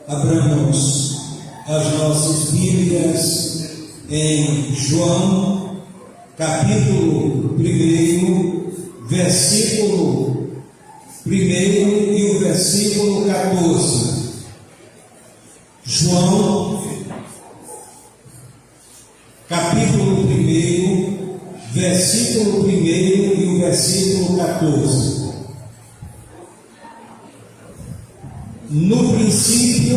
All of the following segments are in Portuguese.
Abramos as nossas Bíblias em João, capítulo 1, versículo 1 e o versículo 14. João, capítulo 1, versículo 1 e o versículo 14. No princípio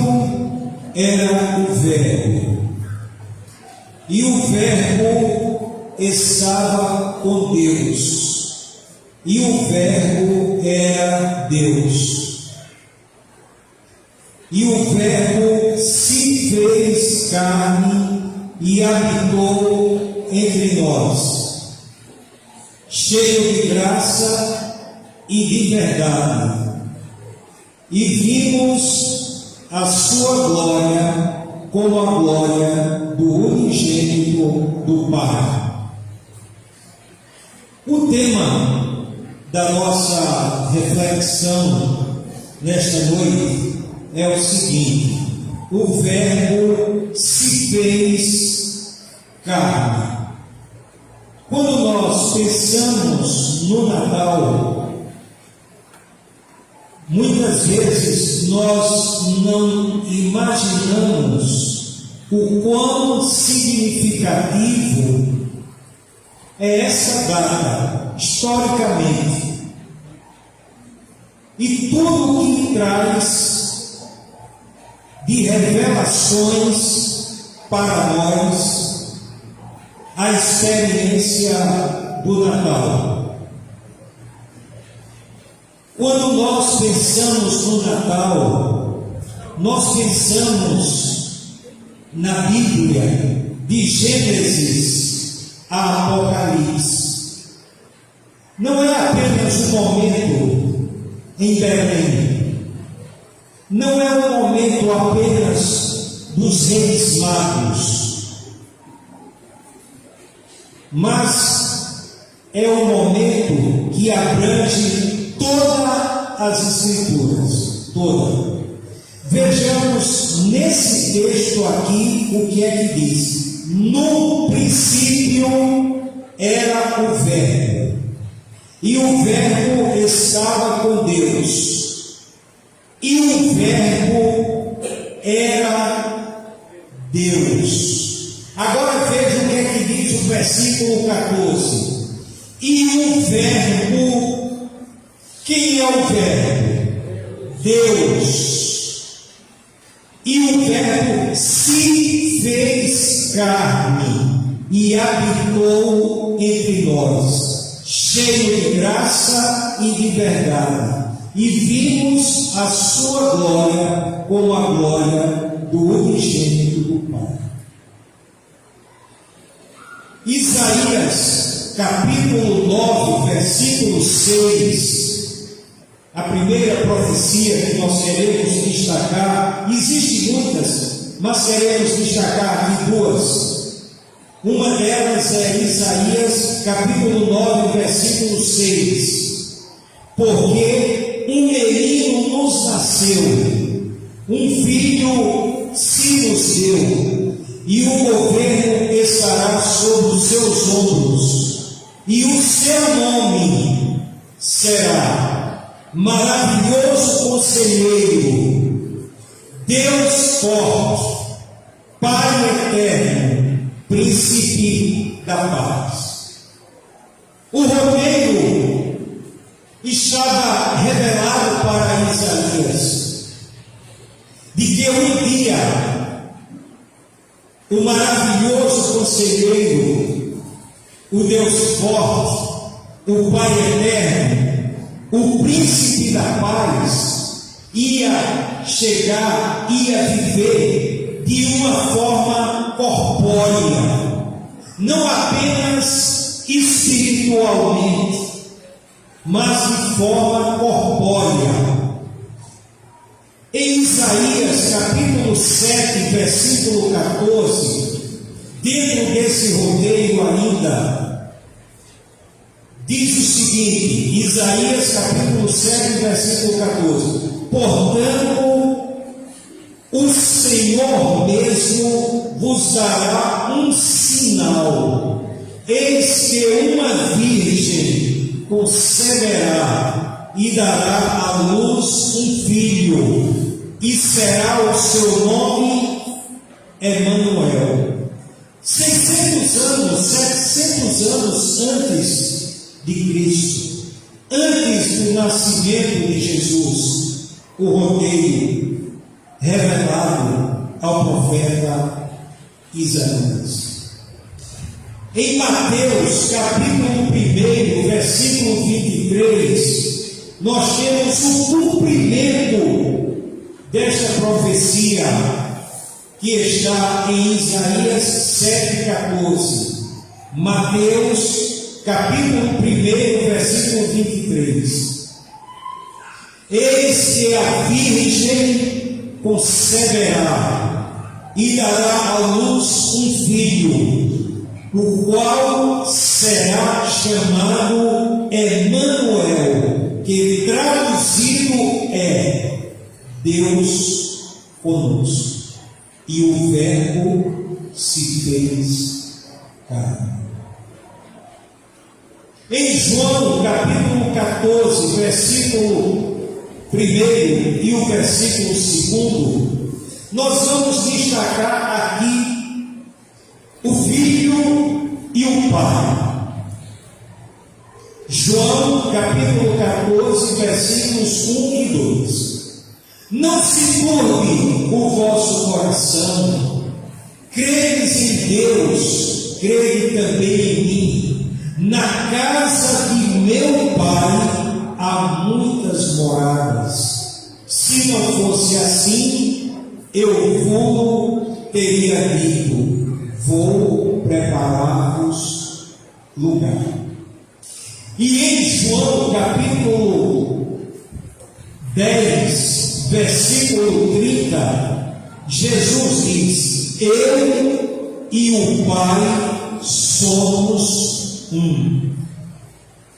era o Verbo, e o Verbo estava com Deus, e o Verbo era Deus. E o Verbo se fez carne e habitou entre nós, cheio de graça e de verdade. E vimos a sua glória como a glória do unigênito do Pai. O tema da nossa reflexão nesta noite é o seguinte: o Verbo se fez carne. Quando nós pensamos no Natal, muitas vezes nós não imaginamos o quão significativo é essa data historicamente, e tudo o que traz de revelações para nós a experiência do Natal. Quando nós pensamos no Natal, nós pensamos na Bíblia, de Gênesis a Apocalipse. Não é apenas um momento em Belém, não é um momento apenas dos Reis Magos, mas é um momento que abrange todas as Escrituras, toda. Vejamos nesse texto aqui o que é que diz: no princípio era o Verbo, e o Verbo estava com Deus, e o Verbo era Deus. Agora veja o que é que diz o versículo 14: e o Verbo, quem é o Verbo? Deus. E o Verbo se fez carne e habitou entre nós, cheio de graça e de verdade. E vimos a sua glória como a glória do unigênito do Pai. Isaías, capítulo 9, versículo 6. A primeira profecia que nós queremos destacar, existem muitas, mas queremos destacar aqui duas. Uma delas é Isaías, capítulo 9, versículo 6. Porque um menino nos nasceu, um filho se nos deu, e o governo estará sobre os seus ombros, e o seu nome será Maravilhoso Conselheiro, Deus Forte, Pai Eterno, Príncipe da Paz. O roteiro estava revelado para Isaías de que um dia o maravilhoso Conselheiro, o Deus Forte, o Pai Eterno, o Príncipe da Paz, ia chegar, ia viver de uma forma corpórea, não apenas espiritualmente, mas de forma corpórea. Em Isaías capítulo 7, versículo 14, dentro desse roteiro ainda, diz o seguinte, Isaías capítulo 7, versículo 14: portanto, o mesmo vos dará um sinal. Eis que uma virgem conceberá e dará à luz um filho, e será o seu nome Emanuel. 700 anos antes de Cristo, antes do nascimento de Jesus, o roteiro revelado ao profeta Isaías. Em Mateus, capítulo 1, versículo 23, nós temos o cumprimento desta profecia que está em Isaías 7,14. Mateus, capítulo 1, versículo 23. Eis que a virgem conceberá e dará à luz um filho, o qual será chamado Emanuel, que traduzido é Deus conosco. E o Verbo se fez carne. Em João, capítulo 14, versículo 1 e o versículo 2, nós vamos destacar aqui o Filho e o Pai. João, capítulo 14, versículos 1 e 2. Não se turbe o vosso coração, credes em Deus, crede também em mim. Na casa de meu Pai há muitas moradas. Se não fosse assim, eu vos teria dito: vou preparar-vos lugar. E em João capítulo 10, versículo 30, Jesus diz: eu e o Pai somos um.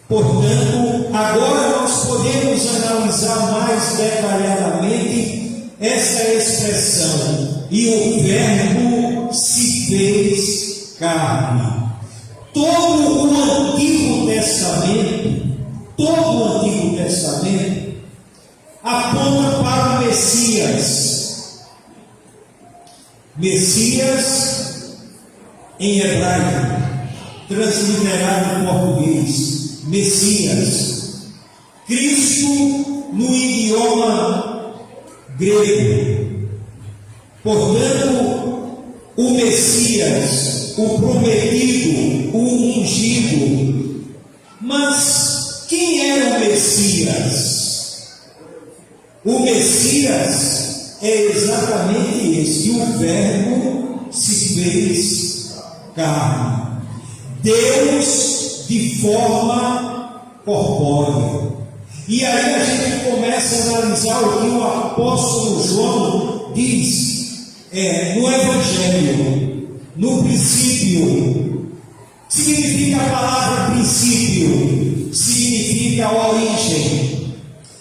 Portanto, agora nós podemos analisar mais detalhadamente essa expressão: e o Verbo se fez carne. Todo o Antigo Testamento aponta para o Messias. Messias em hebraico, transliterado em português, Messias. Cristo no idioma grego. Portanto, o Messias, o prometido, o ungido. Mas quem era o Messias? O Messias é exatamente esse: o Verbo se fez carne. Deus de forma corpórea. E aí a gente começa a analisar o que o apóstolo João diz no Evangelho. No princípio, significa a palavra princípio, significa origem.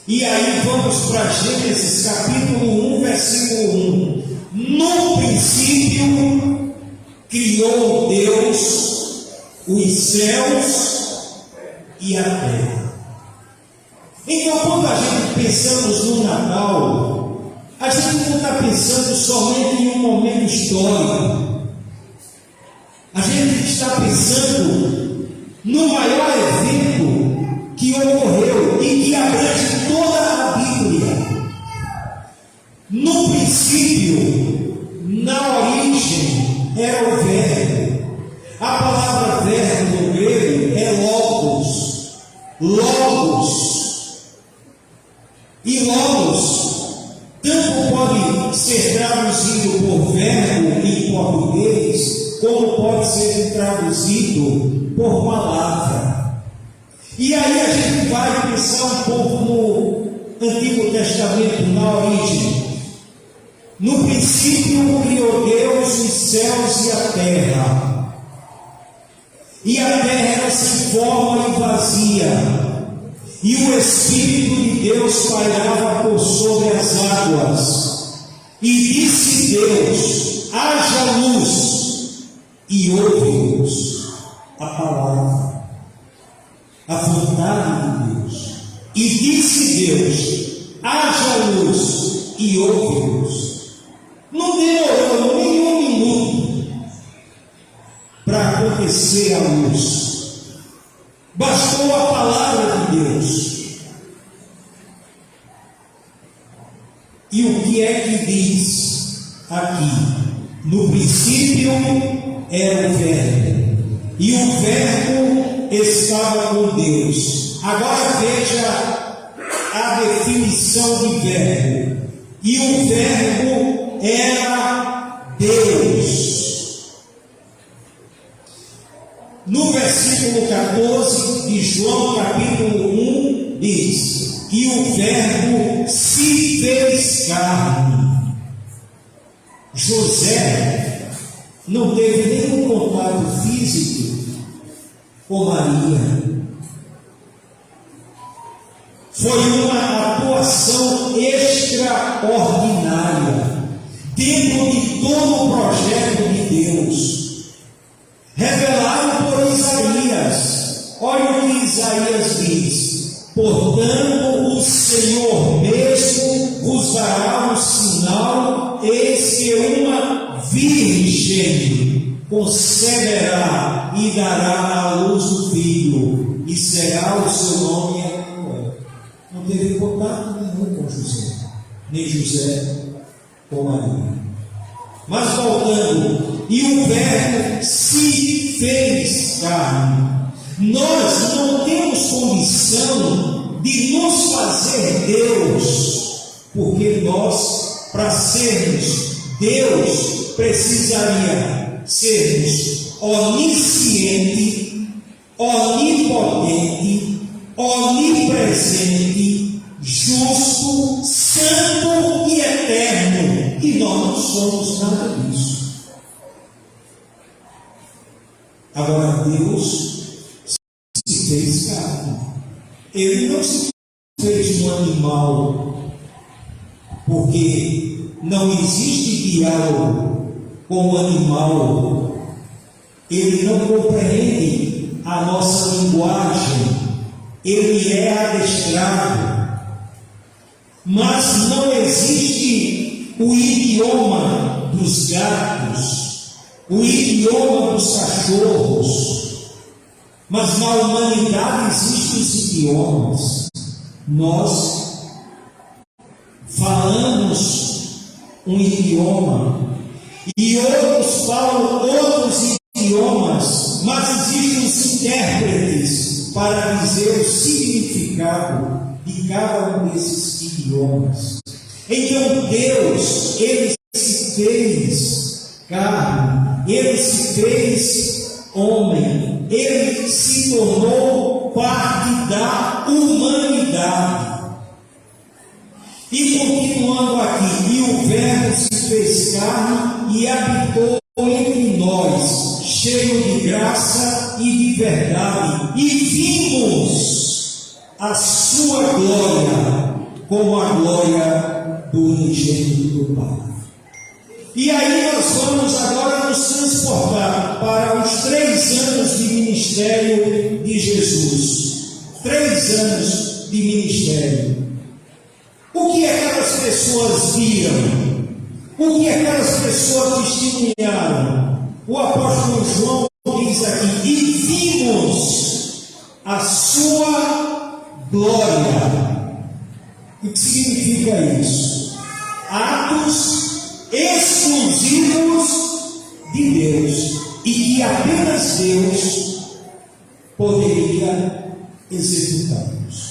E aí vamos para Gênesis capítulo 1, versículo 1. No princípio criou Deus os céus e a terra. Então, quando a gente pensamos no Natal, a gente não está pensando somente em um momento histórico. A gente está pensando no maior evento que ocorreu e que abrange toda a Bíblia. No princípio, na origem, era o Verbo. A palavra verbo no grego é logos. Logos. E logos tanto pode ser traduzido por verbo em português, como pode ser traduzido por palavra. E aí a gente vai pensar um pouco no Antigo Testamento, na origem. No princípio criou Deus os céus e a terra. E a terra era sem forma e vazia. E o Espírito de Deus pairava por sobre as águas. E disse Deus: haja luz, e ouve-os a palavra, a vontade de Deus. E disse Deus: haja luz, e ouve-os. Não demorou nenhum minuto para acontecer a luz. Bastou a palavra de Deus. E o que é que diz aqui? No princípio era o Verbo, e o Verbo estava com Deus. Agora veja a definição de Verbo. E o Verbo era Deus. No versículo 14 de João capítulo 1 diz: e o Verbo se fez carne. José não teve nenhum contato físico com Maria. Foi uma atuação extraordinária dentro de todo o projeto de Deus, revelado por Isaías. Olha o que Isaías diz: portanto, o Senhor mesmo vos dará um sinal, eis que uma virgem conceberá e dará à luz o filho, e será o seu nome Emanuel. Não teve contato nenhum com José, nem José com Maria. Mas voltando, e o Verbo se fez carne. Nós não temos condição de nos fazer Deus, porque nós, para sermos Deus, precisaria sermos onisciente, onipotente, onipresente, justo, santo e eterno. E nós não somos nada disso. Agora Deus se fez carne. Ele não se fez um animal, porque não existe diálogo com o animal. Ele não compreende a nossa linguagem. Ele é adestrado. Mas não existe o idioma dos gatos, o idioma dos cachorros. Mas na humanidade existem os idiomas. Nós falamos um idioma e outros falam outros idiomas, mas existem os intérpretes para dizer o significado de cada um desses idiomas. Então Deus, Ele se fez carne, Ele se fez homem, Ele se tornou parte da humanidade. E continuando aqui, e o Verbo se fez carne e habitou entre nós, cheio de graça e de verdade, e vimos a sua glória, como a glória do unigênito do Pai. E aí nós vamos agora nos transportar para os 3 anos de ministério de Jesus. 3 anos de ministério. O que aquelas pessoas viram? O que aquelas pessoas testemunharam? O apóstolo João diz aqui: e vimos a sua glória. O que significa isso? Atos exclusivos de Deus, e que apenas Deus poderia executá-los.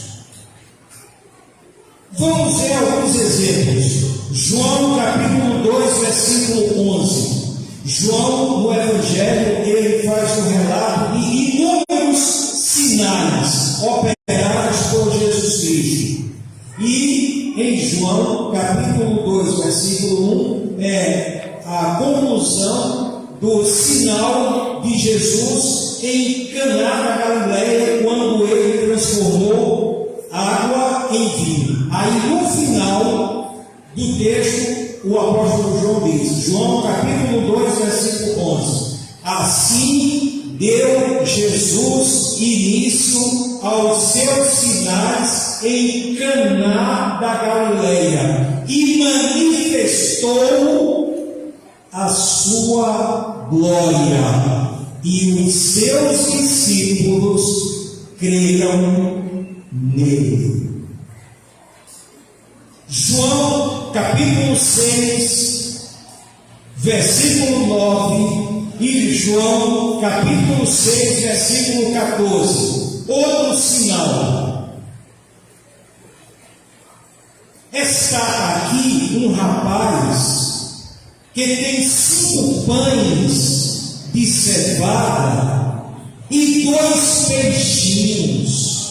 Vamos ver alguns exemplos. João capítulo 2, versículo 11. João, no Evangelho, ele faz um relato de inúmeros sinais operados por Jesus Cristo. E em João capítulo 2, versículo 1, é a conclusão do sinal de Jesus em Caná da Galileia, quando ele transformou água em vinho. Aí no final do texto o apóstolo João diz, João capítulo 2, versículo 11: assim deu Jesus início aos seus sinais em Caná da Galileia e manifestou a sua glória, e os seus discípulos creram nele. João capítulo 6, versículo 9, e João capítulo 6, versículo 14. Outro sinal. Está aqui um rapaz que tem 5 pães de cevada e 2 peixinhos.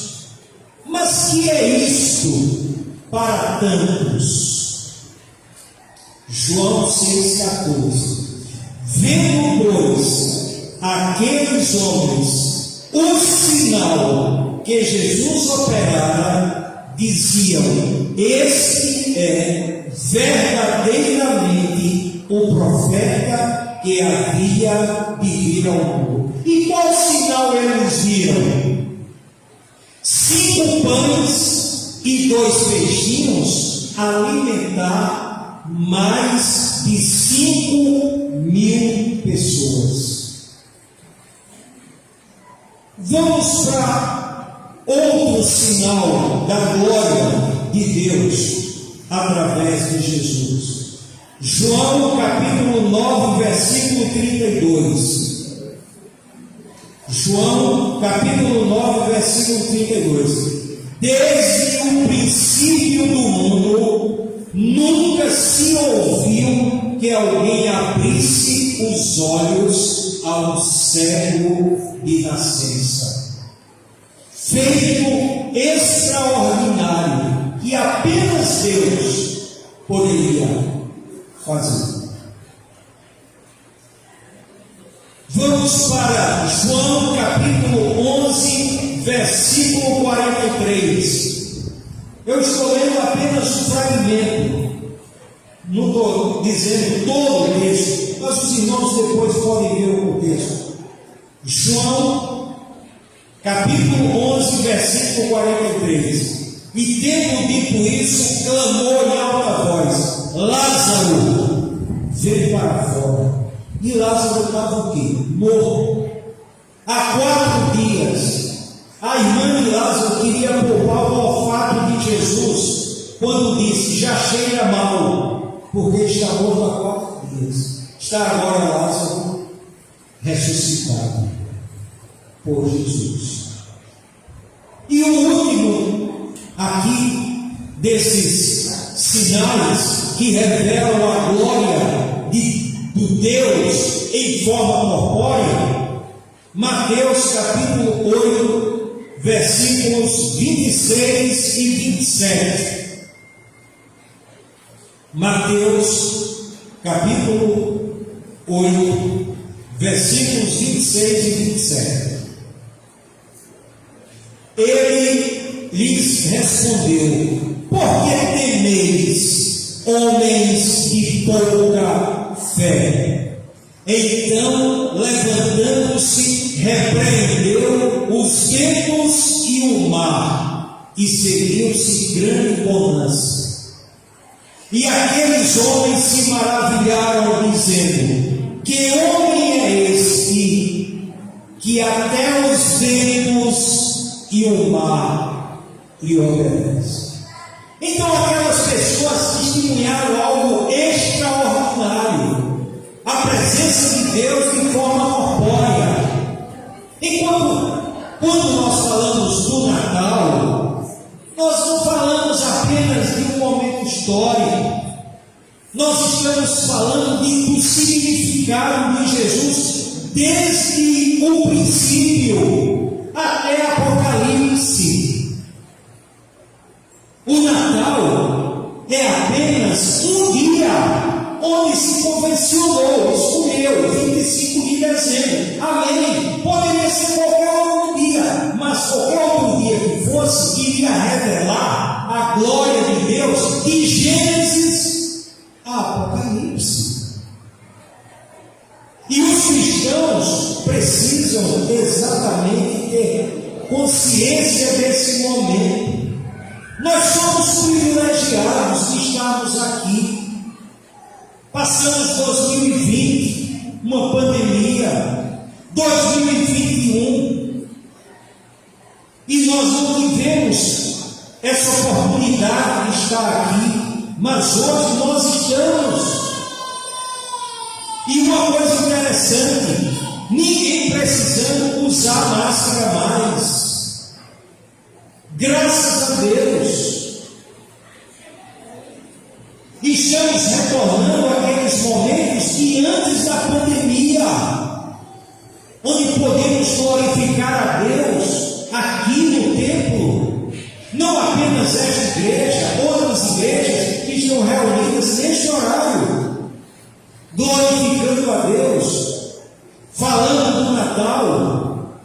Mas que é isto para tantos? João 6,14. Vendo, pois, aqueles homens o sinal que Jesus operara, diziam: este é verdadeiramente o profeta que havia de vir ao mundo. E qual sinal eles viram? 5 pães e 2 peixinhos alimentar mais de 5.000 pessoas. Vamos para outro sinal da glória de Deus através de Jesus. João capítulo 9, versículo 32. João capítulo 9, versículo 32. Desde o princípio do mundo, nunca se ouviu que alguém abrisse os olhos ao cego de nascença. Feito extraordinário que apenas Deus poderia fazer. Vamos para João capítulo 11, versículo 43. Eu estou lendo apenas um fragmento, não estou dizendo todo o texto, mas os irmãos depois podem ver o contexto. João capítulo 11, versículo 43. E tendo dito isso, clamou em alta voz: Lázaro, vem para fora. E Lázaro estava o quê? Morto. Há 4 dias. A irmã de Lázaro queria poupar o olfato de Jesus, quando disse: já cheira mal, porque está morto há 4 dias. Está agora Lázaro ressuscitado por Jesus. E o último aqui desses sinais que revelam a glória do Deus em forma corpórea, Mateus capítulo 8, versículos 26 e 27. Mateus capítulo 8, versículos 26 e 27. Ele lhes respondeu: por que temeis, homens de pouca fé? Então, levantando-se, repreendeu os ventos e o mar, e seguiu-se grande bonança. E aqueles homens se maravilharam, dizendo: que homem é este, que até os ventos e o mar lhe obedecem? Então aquelas pessoas testemunharam algo extraordinário, a presença de Deus de forma corpórea. Enquanto, quando nós falamos do Natal, nós não falamos apenas de um momento histórico, nós estamos falando do significado de Jesus desde o princípio até Apocalipse. O Natal é apenas um dia onde se convencionou, escolheu 25 de dezembro. Amém. Poderia ser qualquer outro dia, mas qualquer outro dia que fosse, iria revelar a glória de Deus de Gênesis a apocalipse. E os cristãos precisam exatamente ter consciência desse momento. Nós somos privilegiados de estarmos aqui. Passamos 2020, uma pandemia, 2021, e nós não tivemos essa oportunidade de estar aqui, mas hoje nós estamos. E uma coisa interessante, ninguém precisando usar máscara mais. Graças a Deus. Estamos retornando àqueles momentos que antes da pandemia, onde podemos glorificar a Deus aqui no templo. Não apenas esta igreja, outras igrejas que estão reunidas neste horário, glorificando a Deus, falando do Natal.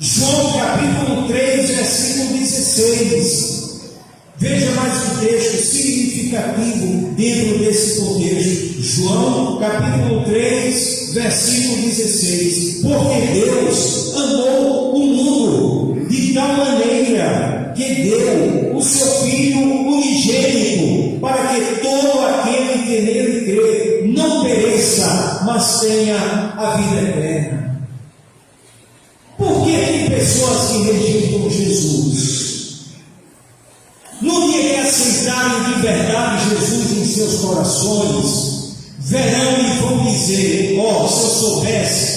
João capítulo 3, versículo 16. Veja mais um texto significativo dentro desse contexto. João capítulo 3, versículo 16. Porque Deus amou o mundo de tal maneira que deu o seu Filho unigênito, para que todo aquele que nele crê não pereça, mas tenha a vida eterna. Por que tem pessoas que rejeitam Jesus? No dia que aceitarem de verdade Jesus em seus corações, verão e vão dizer: se eu soubesse,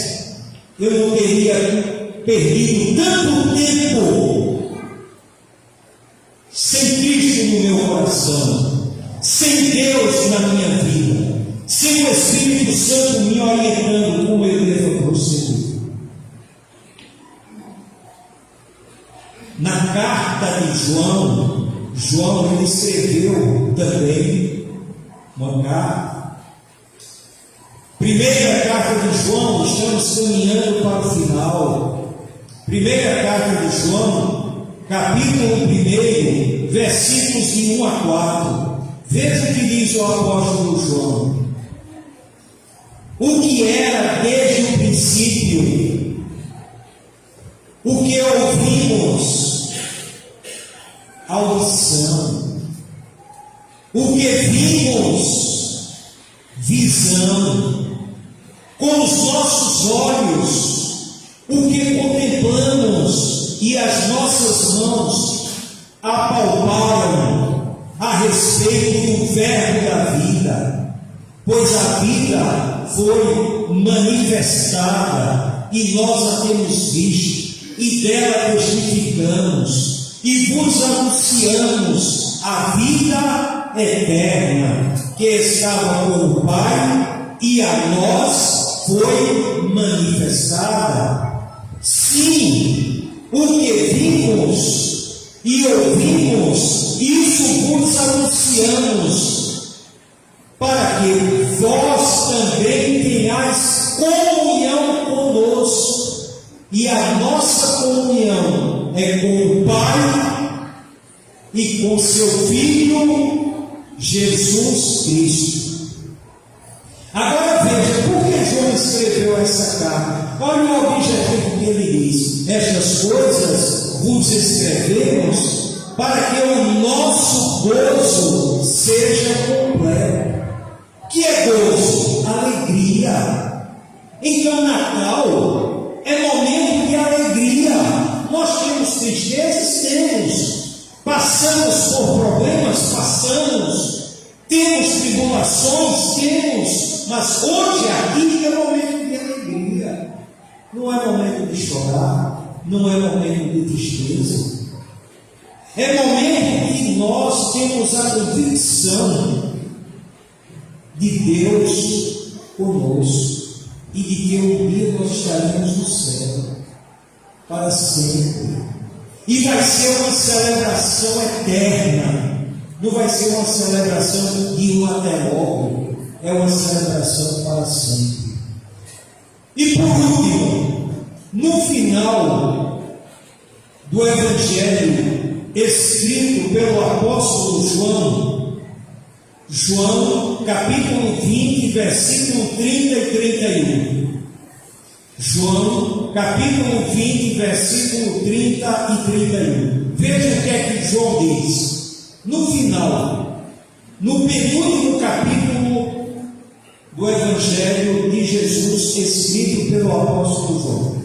eu não teria perdido tanto tempo sem Cristo no meu coração, sem Deus na minha vida, sem o Espírito Santo me orientando como eu devo proceder. Na carta de João ele escreveu também uma carta. Primeira carta de João, estamos caminhando para o final. Primeira carta de João, capítulo 1, versículos de 1 a 4. Veja o que diz o apóstolo João. O que era desde o princípio, o que ouvimos, audição, o que vimos, visão, com os nossos olhos, o que contemplamos e as nossas mãos apalparam a respeito do verbo da vida, pois a vida foi manifestada e nós a temos visto, e dela testificamos e vos anunciamos a vida eterna que estava com o Pai e a nós foi manifestada. Sim, o que vimos e ouvimos, isso vos anunciamos, para que vós também tenhais comunhão conosco. E a nossa comunhão é com o Pai e com seu Filho Jesus Cristo. Agora veja, por que João escreveu essa carta? Olha o objetivo que ele diz: estas coisas vos escrevemos para que o nosso gozo seja completo. Que é gozo? Alegria. Então Natal é momento de alegria. Nós temos tristezas? Temos. Passamos por problemas? Passamos. Temos tribulações? Temos. Mas hoje aqui é momento de alegria. Não é momento de chorar. Não é momento de tristeza. É momento que nós temos a convicção de Deus conosco. E de que um dia nós estaremos no céu para sempre. E vai ser uma celebração eterna. Não vai ser uma celebração de um até logo. É uma celebração para sempre. E por último, no final do Evangelho escrito pelo apóstolo João, João capítulo 20, versículo 30 e 31. João capítulo 20, versículo 30 e 31. Veja o que é que João diz. No final, no penúltimo capítulo do Evangelho de Jesus, escrito pelo apóstolo João.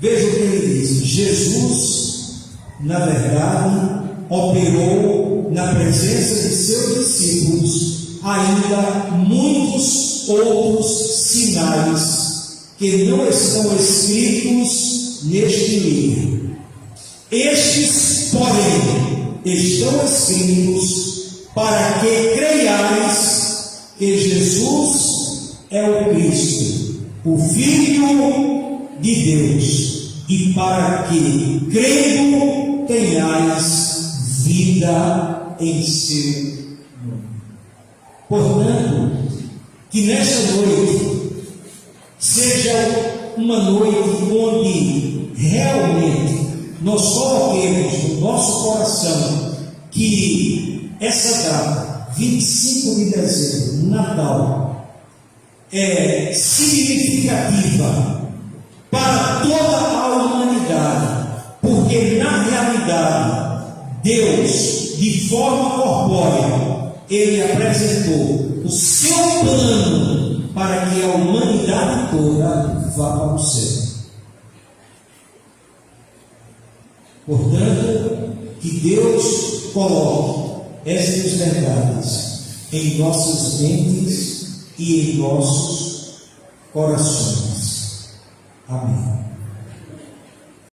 Veja o que ele diz. Jesus, na verdade, operou na presença de seus discípulos ainda muitos outros sinais que não estão escritos neste livro. Estes, porém, estão escritos para que creiais que Jesus é o Cristo, o Filho de Deus, e para que, crendo, tenhais vida em seu nome. Portanto, que nesta noite seja uma noite onde realmente nós coloquemos no nosso coração que essa data, 25 de dezembro, Natal, é significativa para toda a humanidade, porque na realidade Deus, de forma corpórea, Ele apresentou o seu plano para que a humanidade toda vá para o céu. Portanto, que Deus coloque estas verdades em nossas mentes e em nossos corações. Amém.